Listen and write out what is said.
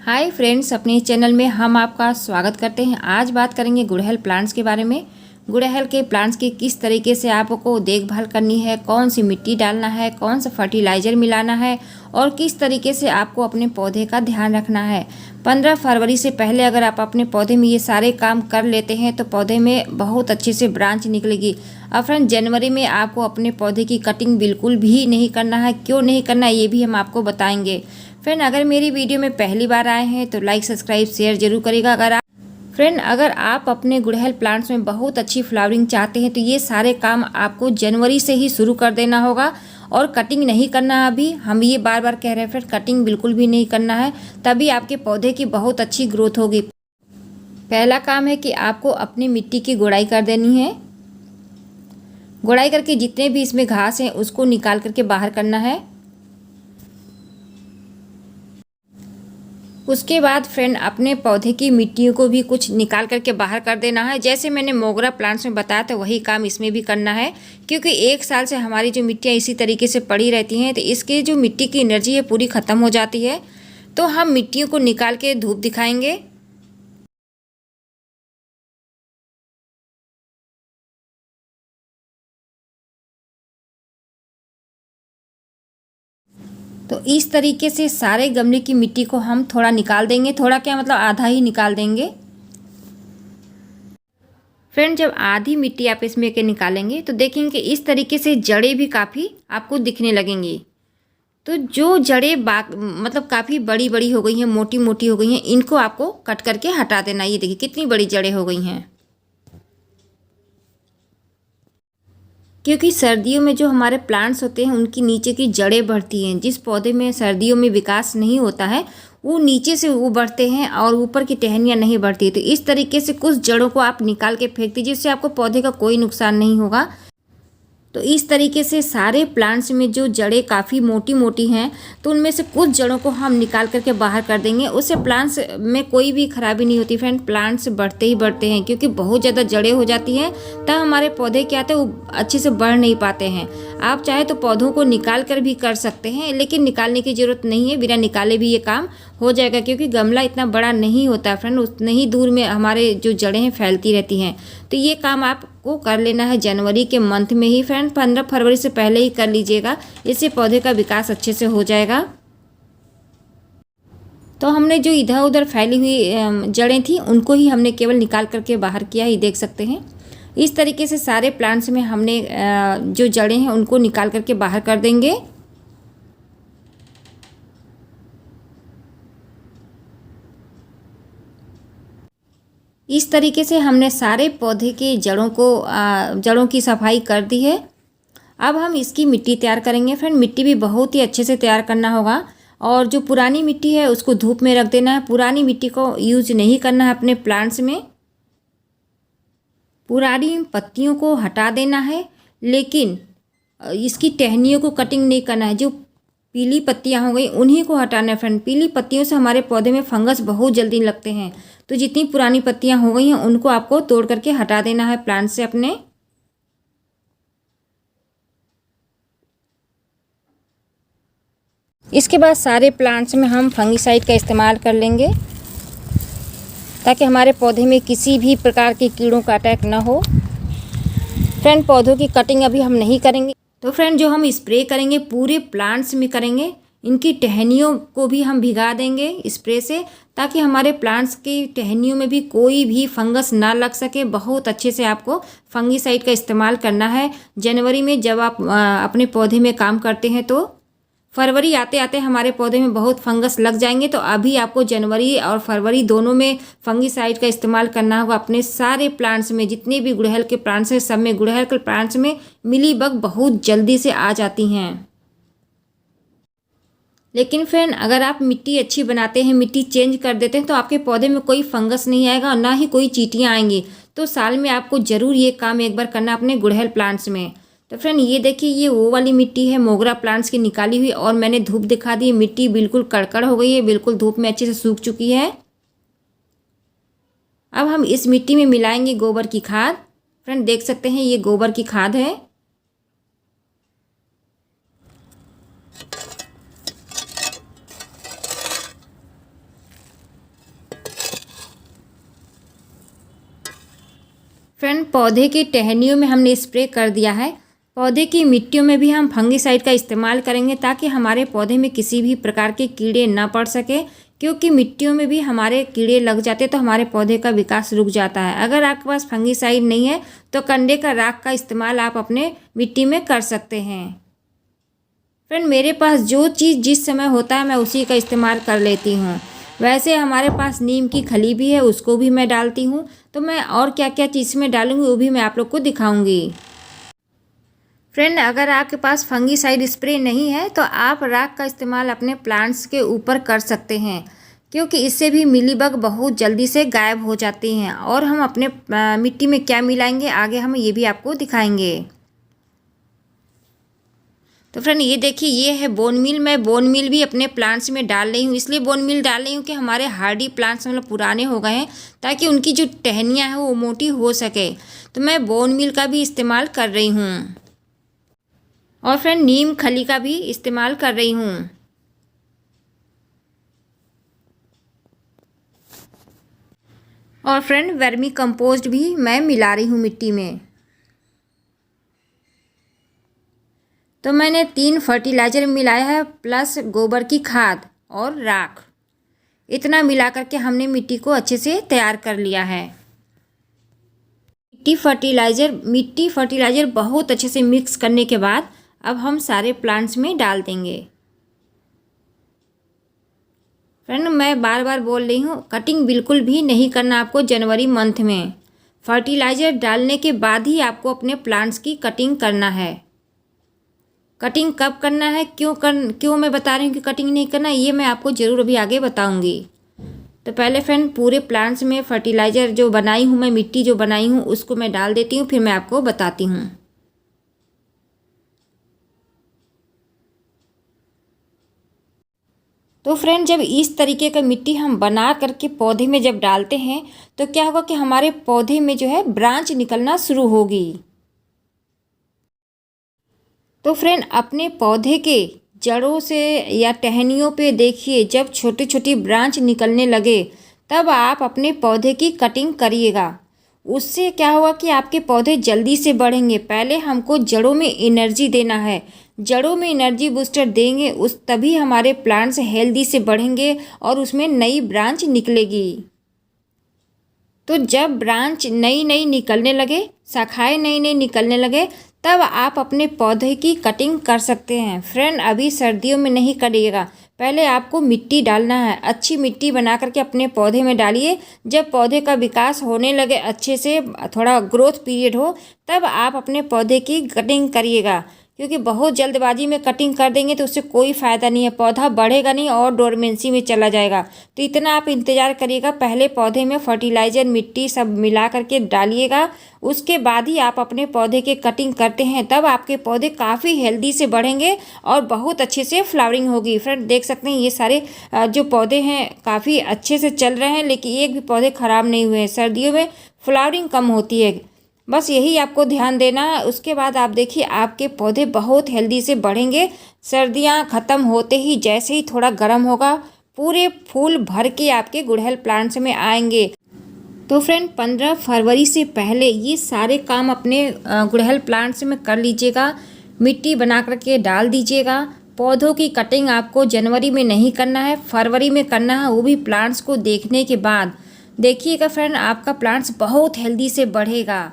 Hi friends, अपने channel में हम आपका स्वागत करते हैं। आज बात करेंगे गुड़हल प्लांट्स के बारे में। गुड़हल के प्लांट्स की किस तरीके से आपको देखभाल करनी है, कौन सी मिट्टी डालना है, कौन सा फर्टिलाइज़र मिलाना है और किस तरीके से आपको अपने पौधे का ध्यान रखना है। 15 फरवरी से पहले अगर आप अपने पौधे में ये सारे काम कर लेते हैं तो पौधे में बहुत अच्छे से ब्रांच निकलेगी। और फ्रेंड, जनवरी में आपको अपने पौधे की कटिंग बिल्कुल भी नहीं करना है। क्यों नहीं करना है ये भी हम आपको बताएंगे। फ्रेंड, अगर मेरी वीडियो में पहली बार आए हैं तो लाइक सब्सक्राइब शेयर जरूर करिएगा। अगर आप अपने गुड़हल प्लांट्स में बहुत अच्छी फ्लावरिंग चाहते हैं तो ये सारे काम आपको जनवरी से ही शुरू कर देना होगा और कटिंग नहीं करना है। अभी हम ये बार बार कह रहे हैं फ्रेंड, कटिंग बिल्कुल भी नहीं करना है, तभी आपके पौधे की बहुत अच्छी ग्रोथ होगी। पहला काम है कि आपको अपनी मिट्टी की गुड़ाई कर देनी है। गुड़ाई करके जितने भी इसमें घास हैं उसको निकाल करके बाहर करना है। उसके बाद फ्रेंड, अपने पौधे की मिट्टियों को भी कुछ निकाल करके बाहर कर देना है। जैसे मैंने मोगरा प्लांट्स में बताया था वही काम इसमें भी करना है, क्योंकि 1 साल से हमारी जो मिट्टियाँ इसी तरीके से पड़ी रहती हैं तो इसकी जो मिट्टी की एनर्जी है पूरी ख़त्म हो जाती है। तो हम मिट्टियों को निकाल के धूप दिखाएंगे। तो इस तरीके से सारे गमले की मिट्टी को हम थोड़ा निकाल देंगे। थोड़ा क्या मतलब, आधा ही निकाल देंगे। फ्रेंड, जब आधी मिट्टी आप इसमें के निकालेंगे तो देखेंगे कि इस तरीके से जड़ें भी काफ़ी आपको दिखने लगेंगी। तो जो जड़ें मतलब काफ़ी बड़ी बड़ी हो गई हैं, मोटी मोटी हो गई हैं, इनको आपको कट करके हटा देना। ये देखिए कितनी बड़ी जड़ें हो गई हैं। क्योंकि सर्दियों में जो हमारे प्लांट्स होते हैं उनकी नीचे की जड़ें बढ़ती हैं। जिस पौधे में सर्दियों में विकास नहीं होता है वो नीचे से वो बढ़ते हैं और ऊपर की टहनियाँ नहीं बढ़ती। तो इस तरीके से कुछ जड़ों को आप निकाल के फेंक दीजिए, जिससे आपको पौधे का कोई नुकसान नहीं होगा। तो इस तरीके से सारे प्लांट्स में जो जड़ें काफ़ी मोटी मोटी हैं तो उनमें से कुछ जड़ों को हम निकाल करके बाहर कर देंगे। उससे प्लांट्स में कोई भी खराबी नहीं होती। फ्रेंड, प्लांट्स बढ़ते ही बढ़ते हैं, क्योंकि बहुत ज़्यादा जड़ें हो जाती हैं तब हमारे पौधे क्या आते हैं वो अच्छे से बढ़ नहीं पाते हैं। आप चाहे तो पौधों को निकाल कर भी कर सकते हैं, लेकिन निकालने की ज़रूरत नहीं है। बिना निकाले भी ये काम हो जाएगा, क्योंकि गमला इतना बड़ा नहीं होता फ्रेंड, उतने ही दूर में हमारे जो जड़ें हैं फैलती रहती हैं। तो ये काम आपको कर लेना है जनवरी के मंथ में ही। फ्रेंड, 15 फरवरी से पहले ही कर लीजिएगा, इससे पौधे का विकास अच्छे से हो जाएगा। तो हमने जो इधर उधर फैली हुई जड़ें थी उनको ही हमने केवल निकाल करके बाहर किया, ही देख सकते हैं। इस तरीके से सारे प्लांट्स में हमने जो जड़ें हैं उनको निकाल करके बाहर कर देंगे। इस तरीके से हमने सारे पौधे के जड़ों की सफाई कर दी है। अब हम इसकी मिट्टी तैयार करेंगे। फ्रेंड, मिट्टी भी बहुत ही अच्छे से तैयार करना होगा और जो पुरानी मिट्टी है उसको धूप में रख देना है। पुरानी मिट्टी को यूज नहीं करना है अपने प्लांट्स में। पुरानी पत्तियों को हटा देना है, लेकिन इसकी टहनियों को कटिंग नहीं करना है। जो पीली पत्तियां हो गई उन्हीं को हटाना है। फ्रेंड, पीली पत्तियों से हमारे पौधे में फंगस बहुत जल्दी लगते हैं। तो जितनी पुरानी पत्तियां हो गई हैं उनको आपको तोड़ करके हटा देना है प्लांट से अपने। इसके बाद सारे प्लांट्स में हम फंगीसाइड का इस्तेमाल कर लेंगे, ताकि हमारे पौधे में किसी भी प्रकार के कीड़ों का अटैक ना हो। फ्रेंड, पौधों की कटिंग अभी हम नहीं करेंगे। तो फ्रेंड, जो हम स्प्रे करेंगे पूरे प्लांट्स में करेंगे। इनकी टहनियों को भी हम भिगा देंगे स्प्रे से, ताकि हमारे प्लांट्स की टहनियों में भी कोई भी फंगस ना लग सके। बहुत अच्छे से आपको फंगीसाइड का इस्तेमाल करना है जनवरी में। जब आप अपने पौधे में काम करते हैं तो फरवरी आते आते हमारे पौधे में बहुत फंगस लग जाएंगे। तो अभी आपको जनवरी और फरवरी दोनों में फंगीसाइड का इस्तेमाल करना होगा अपने सारे प्लांट्स में। जितने भी गुड़हल के प्लांट्स हैं सब में, गुड़हल के प्लांट्स में मिलीबग बहुत जल्दी से आ जाती हैं। लेकिन फ्रेंड, अगर आप मिट्टी अच्छी बनाते हैं, मिट्टी चेंज कर देते हैं तो आपके पौधे में कोई फंगस नहीं आएगा और ना ही कोई चींटियाँ आएंगी। तो साल में आपको ज़रूर ये काम एक बार करना अपने गुड़हल प्लांट्स में। तो फ्रेंड, ये देखिए, ये वो वाली मिट्टी है मोगरा प्लांट्स की निकाली हुई, और मैंने धूप दिखा दी। मिट्टी बिल्कुल कड़कड़ हो गई है, बिल्कुल धूप में अच्छे से सूख चुकी है। अब हम इस मिट्टी में मिलाएंगे गोबर की खाद। फ्रेंड, देख सकते हैं ये गोबर की खाद है। फ्रेंड, पौधे की टहनियों में हमने स्प्रे कर दिया है। पौधे की मिट्टियों में भी हम फंगीसाइड का इस्तेमाल करेंगे ताकि हमारे पौधे में किसी भी प्रकार के कीड़े ना पड़ सके, क्योंकि मिट्टियों में भी हमारे कीड़े लग जाते तो हमारे पौधे का विकास रुक जाता है। अगर आपके पास फंगीसाइड नहीं है तो कंडे का राख का इस्तेमाल आप अपने मिट्टी में कर सकते हैं। फ्रेंड, मेरे पास जो चीज़ जिस समय होता है मैं उसी का इस्तेमाल कर लेती हूँ। वैसे हमारे पास नीम की खली भी है, उसको भी मैं डालती हूँ। तो मैं और क्या क्या चीज़ में डालूँगी वो भी मैं आप लोग को दिखाऊँगी। फ्रेंड, अगर आपके पास फंगीसाइड स्प्रे नहीं है तो आप राख का इस्तेमाल अपने प्लांट्स के ऊपर कर सकते हैं, क्योंकि इससे भी मिलीबग बहुत जल्दी से गायब हो जाती हैं। और हम अपने मिट्टी में क्या मिलाएंगे आगे हम ये भी आपको दिखाएंगे। तो फ्रेंड, ये देखिए, ये है बोन मील। मैं बोन मील भी अपने प्लांट्स में डाल रही हूँ। इसलिए बोन मील डाल रही हूँ कि हमारे हार्डी प्लांट्स मतलब पुराने हो गए हैं, ताकि उनकी जो टहनियाँ हैं वो मोटी हो सके। तो मैं बोन मील का भी इस्तेमाल कर रही हूँ और फ्रेंड नीम खली का भी इस्तेमाल कर रही हूँ। और फ्रेंड वर्मी कंपोस्ट भी मैं मिला रही हूँ मिट्टी में। तो मैंने 3 फर्टिलाइज़र मिलाया है प्लस गोबर की खाद और राख। इतना मिला करके हमने मिट्टी को अच्छे से तैयार कर लिया है। मिट्टी फर्टिलाइज़र बहुत अच्छे से मिक्स करने के बाद अब हम सारे प्लांट्स में डाल देंगे। फ्रेंड, मैं बार बार बोल रही हूँ, कटिंग बिल्कुल भी नहीं करना आपको जनवरी मंथ में। फर्टिलाइज़र डालने के बाद ही आपको अपने प्लांट्स की कटिंग करना है। कटिंग कब करना है, क्यों मैं बता रही हूँ कि कटिंग नहीं करना, ये मैं आपको ज़रूर अभी आगे बताऊँगी। तो पहले फ्रेंड पूरे प्लांट्स में फर्टिलाइज़र जो बनाई हूँ मैं, मिट्टी जो बनाई हूँ उसको मैं डाल देती हूँ, फिर मैं आपको बताती हूँ। तो फ्रेंड, जब इस तरीके का मिट्टी हम बना करके पौधे में जब डालते हैं तो क्या होगा कि हमारे पौधे में जो है ब्रांच निकलना शुरू होगी। तो फ्रेंड, अपने पौधे के जड़ों से या टहनियों पे देखिए, जब छोटी छोटी ब्रांच निकलने लगे तब आप अपने पौधे की कटिंग करिएगा। उससे क्या होगा कि आपके पौधे जल्दी से बढ़ेंगे। पहले हमको जड़ों में एनर्जी देना है। जड़ों में एनर्जी बूस्टर देंगे उस तभी हमारे प्लांट्स हेल्दी से बढ़ेंगे और उसमें नई ब्रांच निकलेगी। तो जब ब्रांच नई नई निकलने लगे, शाखाएं नई नई निकलने लगे, तब आप अपने पौधे की कटिंग कर सकते हैं। फ्रेंड, अभी सर्दियों में नहीं करिएगा, पहले आपको मिट्टी डालना है। अच्छी मिट्टी बना करके अपने पौधे में डालिए। जब पौधे का विकास होने लगे, अच्छे से थोड़ा ग्रोथ पीरियड हो, तब आप अपने पौधे की कटिंग करिएगा, क्योंकि बहुत जल्दबाजी में कटिंग कर देंगे तो उससे कोई फ़ायदा नहीं है। पौधा बढ़ेगा नहीं और डोरमेंसी में चला जाएगा। तो इतना आप इंतज़ार करिएगा। पहले पौधे में फर्टिलाइज़र मिट्टी सब मिला करके डालिएगा, उसके बाद ही आप अपने पौधे के कटिंग करते हैं। तब आपके पौधे काफ़ी हेल्दी से बढ़ेंगे और बहुत अच्छे से फ्लावरिंग होगी। फ्रेंड, देख सकते हैं ये सारे जो पौधे हैं काफ़ी अच्छे से चल रहे हैं, लेकिन एक भी पौधे ख़राब नहीं हुए हैं। सर्दियों में फ्लावरिंग कम होती है, बस यही आपको ध्यान देना है। उसके बाद आप देखिए आपके पौधे बहुत हेल्दी से बढ़ेंगे। सर्दियां ख़त्म होते ही जैसे ही थोड़ा गर्म होगा, पूरे फूल भर के आपके गुड़हल प्लांट्स में आएंगे। तो फ्रेंड, 15 फरवरी से पहले ये सारे काम अपने गुड़हल प्लांट्स में कर लीजिएगा। मिट्टी बना करके डाल दीजिएगा। पौधों की कटिंग आपको जनवरी में नहीं करना है, फरवरी में करना है, वो भी प्लांट्स को देखने के बाद। देखिएगा फ्रेंड, आपका प्लांट्स बहुत हेल्दी से बढ़ेगा।